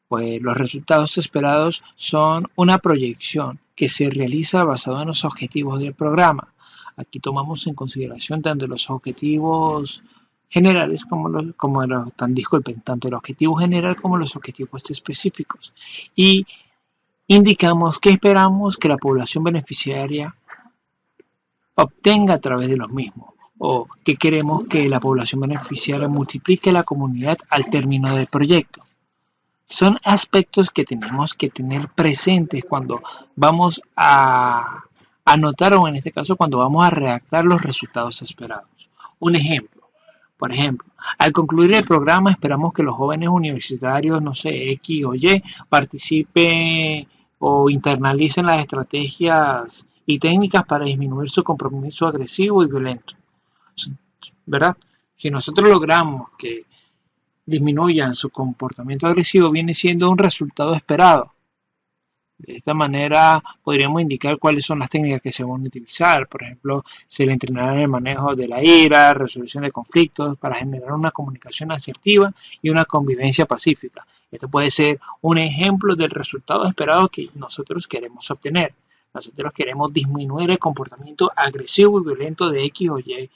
Speaker 1: Pues los resultados esperados son una proyección que se realiza basado en los objetivos del programa. Aquí tomamos en consideración tanto los objetivos generales tanto el objetivo general como los objetivos específicos. Y indicamos que esperamos que la población beneficiaria obtenga a través de los mismos, o que queremos que la población beneficiaria multiplique la comunidad al término del proyecto. Son aspectos que tenemos que tener presentes cuando vamos a anotar, o en este caso cuando vamos a redactar los resultados esperados. Un ejemplo. Por ejemplo, al concluir el programa esperamos que los jóvenes universitarios, no sé, X o Y, participen o internalicen las estrategias y técnicas para disminuir su compromiso agresivo y violento. ¿Verdad? Si nosotros logramos que disminuyan su comportamiento agresivo, viene siendo un resultado esperado. De esta manera podríamos indicar cuáles son las técnicas que se van a utilizar. Por ejemplo, se le entrenará en el manejo de la ira, resolución de conflictos, para generar una comunicación asertiva y una convivencia pacífica. Esto puede ser un ejemplo del resultado esperado que nosotros queremos obtener. Nosotros queremos disminuir el comportamiento agresivo y violento de X o Y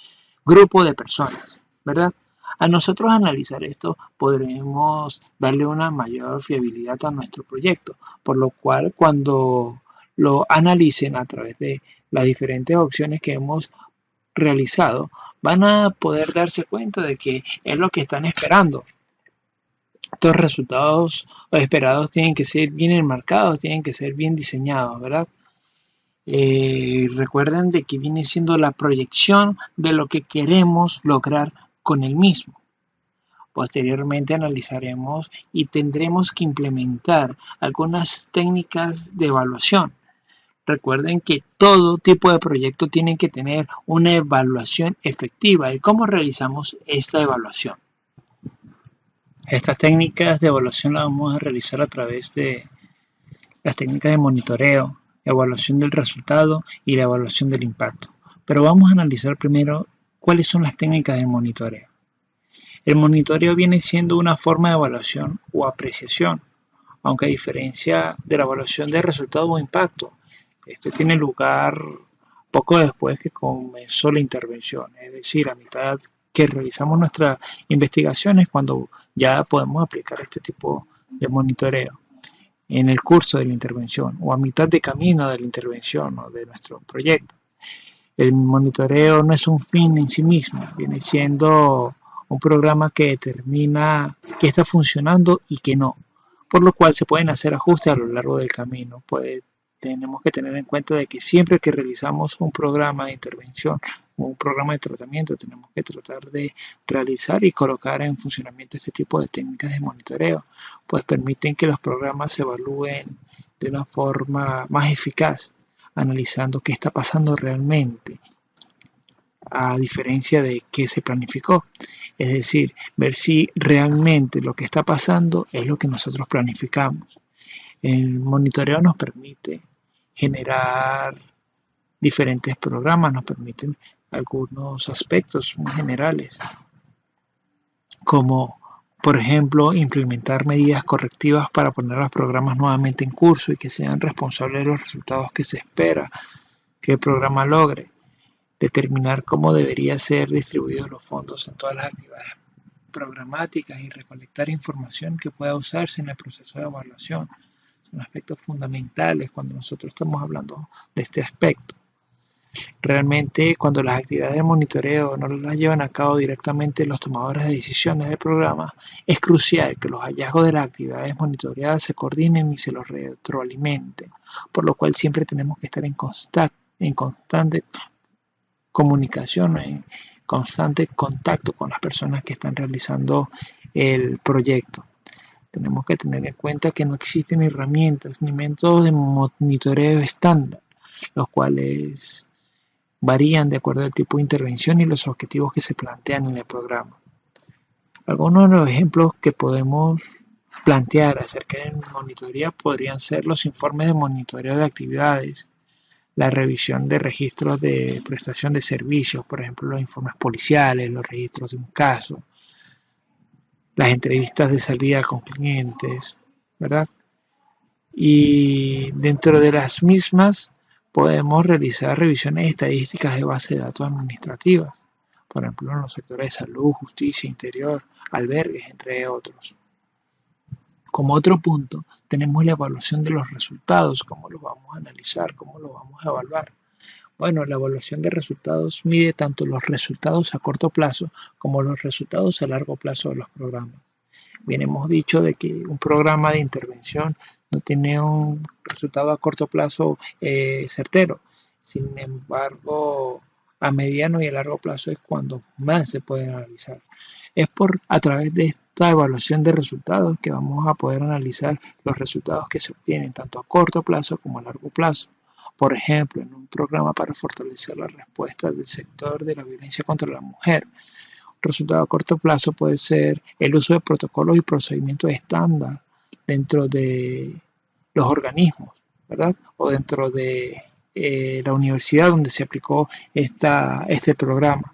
Speaker 1: grupo de personas, ¿verdad? A nosotros analizar esto podremos darle una mayor fiabilidad a nuestro proyecto, por lo cual cuando lo analicen a través de las diferentes opciones que hemos realizado, van a poder darse cuenta de que es lo que están esperando. Estos resultados esperados tienen que ser bien enmarcados, tienen que ser bien diseñados, ¿verdad? Recuerden de que viene siendo la proyección de lo que queremos lograr con el mismo. Posteriormente analizaremos y tendremos que implementar algunas técnicas de evaluación. Recuerden que todo tipo de proyecto tiene que tener una evaluación efectiva. ¿Y cómo realizamos esta evaluación? Estas técnicas de evaluación las vamos a realizar a través de las técnicas de monitoreo, evaluación del resultado y la evaluación del impacto. Pero vamos a analizar primero cuáles son las técnicas de monitoreo. El monitoreo viene siendo una forma de evaluación o apreciación, aunque a diferencia de la evaluación de resultado o impacto, este tiene lugar poco después que comenzó la intervención, es decir, a mitad que realizamos nuestras investigaciones cuando ya podemos aplicar este tipo de monitoreo en el curso de la intervención o a mitad de camino de la intervención o de nuestro proyecto. El monitoreo no es un fin en sí mismo, viene siendo un programa que determina qué está funcionando y qué no, por lo cual se pueden hacer ajustes a lo largo del camino. Pues tenemos que tener en cuenta de que siempre que realizamos un programa de intervención o un programa de tratamiento, tenemos que tratar de realizar y colocar en funcionamiento este tipo de técnicas de monitoreo, pues permiten que los programas se evalúen de una forma más eficaz, analizando qué está pasando realmente, a diferencia de qué se planificó. Es decir, ver si realmente lo que está pasando es lo que nosotros planificamos. El monitoreo nos permite generar diferentes programas, nos permiten algunos aspectos muy generales, como por ejemplo implementar medidas correctivas para poner los programas nuevamente en curso y que sean responsables de los resultados que se espera que el programa logre, determinar cómo debería ser distribuidos los fondos en todas las actividades programáticas y recolectar información que pueda usarse en el proceso de evaluación. Son aspectos fundamentales cuando nosotros estamos hablando de este aspecto. Realmente, cuando las actividades de monitoreo no las llevan a cabo directamente los tomadores de decisiones del programa, es crucial que los hallazgos de las actividades monitoreadas se coordinen y se los retroalimenten, por lo cual siempre tenemos que estar en constante comunicación, en constante contacto con las personas que están realizando el proyecto. Tenemos que tener en cuenta que no existen herramientas ni métodos de monitoreo estándar, los cuales varían de acuerdo al tipo de intervención y los objetivos que se plantean en el programa. Algunos de los ejemplos que podemos plantear acerca de monitoría podrían ser los informes de monitoreo de actividades, la revisión de registros de prestación de servicios, por ejemplo, los informes policiales, los registros de un caso, las entrevistas de salida con clientes, ¿verdad? Y dentro de las mismas podemos realizar revisiones estadísticas de base de datos administrativas, por ejemplo, en los sectores de salud, justicia, interior, albergues, entre otros. Como otro punto, tenemos la evaluación de los resultados, cómo los vamos a analizar, cómo los vamos a evaluar. Bueno, la evaluación de resultados mide tanto los resultados a corto plazo como los resultados a largo plazo de los programas. Bien, hemos dicho de que un programa de intervención no tiene un resultado a corto plazo certero. Sin embargo, a mediano y a largo plazo es cuando más se puede analizar. Es a través de esta evaluación de resultados que vamos a poder analizar los resultados que se obtienen tanto a corto plazo como a largo plazo. Por ejemplo, en un programa para fortalecer la respuesta del sector de la violencia contra la mujer, resultado a corto plazo puede ser el uso de protocolos y procedimientos estándar dentro de los organismos, ¿verdad? O dentro de la universidad donde se aplicó este programa.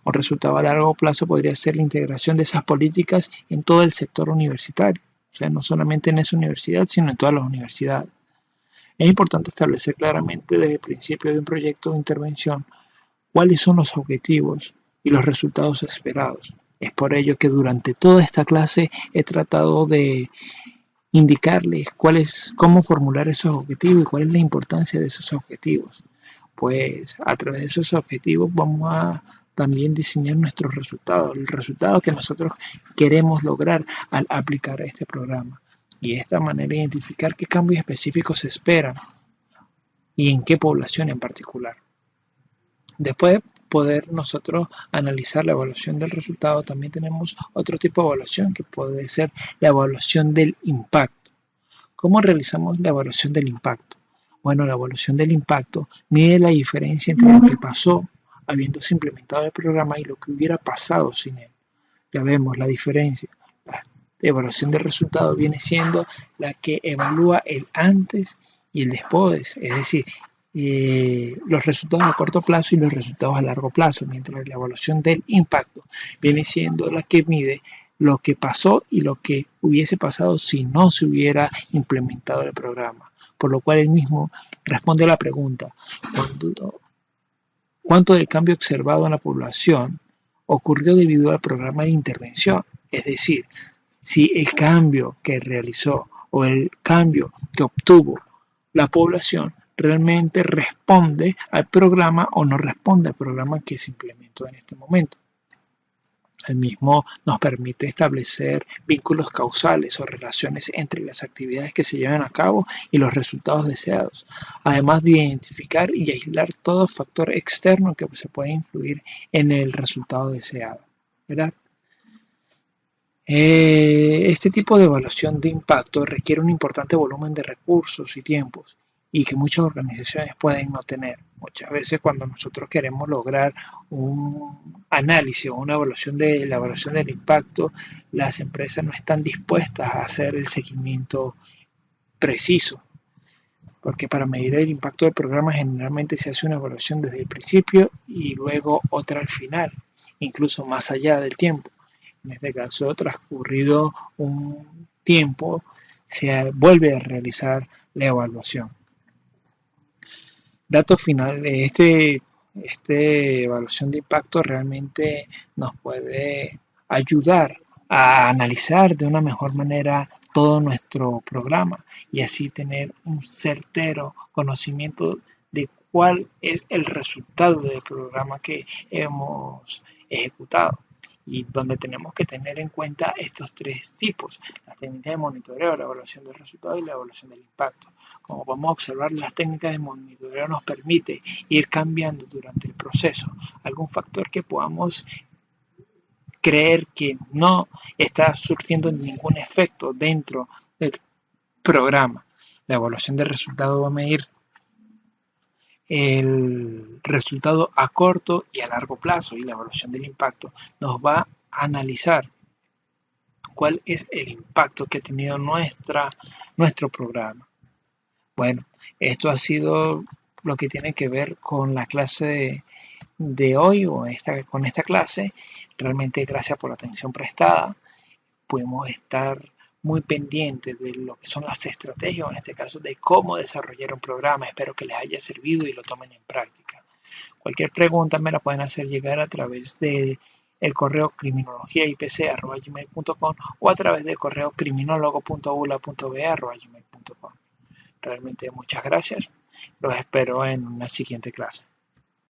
Speaker 1: Un resultado a largo plazo podría ser la integración de esas políticas en todo el sector universitario, o sea, no solamente en esa universidad, sino en todas las universidades. Es importante establecer claramente desde el principio de un proyecto de intervención cuáles son los objetivos y los resultados esperados. Es por ello que durante toda esta clase he tratado de indicarles cómo formular esos objetivos y cuál es la importancia de esos objetivos. Pues a través de esos objetivos vamos a también diseñar nuestros resultados, el resultado que nosotros queremos lograr al aplicar este programa. Y de esta manera identificar qué cambios específicos se esperan y en qué población en particular. Después de poder nosotros analizar la evaluación del resultado, también tenemos otro tipo de evaluación que puede ser la evaluación del impacto. ¿Cómo realizamos la evaluación del impacto? Bueno, la evaluación del impacto mide la diferencia entre lo que pasó habiéndose implementado el programa y lo que hubiera pasado sin él. Ya vemos la diferencia. La evaluación del resultado viene siendo la que evalúa el antes y el después, es decir, los resultados a corto plazo y los resultados a largo plazo, mientras la evaluación del impacto viene siendo la que mide lo que pasó y lo que hubiese pasado si no se hubiera implementado el programa. Por lo cual él mismo responde a la pregunta, ¿cuánto del cambio observado en la población ocurrió debido al programa de intervención. Es decir, si el cambio que realizó o el cambio que obtuvo la población realmente responde al programa o no responde al programa que se implementó en este momento. El mismo nos permite establecer vínculos causales o relaciones entre las actividades que se llevan a cabo y los resultados deseados, además de identificar y aislar todo factor externo que se puede influir en el resultado deseado, ¿verdad? Este tipo de evaluación de impacto requiere un importante volumen de recursos y tiempos y que muchas organizaciones pueden no tener. Muchas veces cuando nosotros queremos lograr un análisis o una evaluación de la evaluación del impacto, las empresas no están dispuestas a hacer el seguimiento preciso, porque para medir el impacto del programa generalmente se hace una evaluación desde el principio y luego otra al final, incluso más allá del tiempo. En este caso, transcurrido un tiempo, se vuelve a realizar la evaluación. Dato final, esta evaluación de impacto realmente nos puede ayudar a analizar de una mejor manera todo nuestro programa y así tener un certero conocimiento de cuál es el resultado del programa que hemos ejecutado y donde tenemos que tener en cuenta estos tres tipos: la técnica de monitoreo, la evaluación del resultado y la evaluación del impacto. Como podemos observar, las técnicas de monitoreo nos permite ir cambiando durante el proceso algún factor que podamos creer que no está surtiendo ningún efecto dentro del programa. La evaluación del resultado va a medir el resultado a corto y a largo plazo, y la evaluación del impacto nos va a analizar cuál es el impacto que ha tenido nuestro programa. Bueno, esto ha sido lo que tiene que ver con la clase de hoy o con esta clase. Realmente gracias por la atención prestada. Pudimos estar muy pendientes de lo que son las estrategias, o en este caso de cómo desarrollar un programa. Espero que les haya servido y lo tomen en práctica. Cualquier pregunta me la pueden hacer llegar a través de el correo criminologiaipc@gmail.com o a través del correo criminologo.ula.be@gmail.com. Realmente muchas gracias. Los espero en una siguiente clase.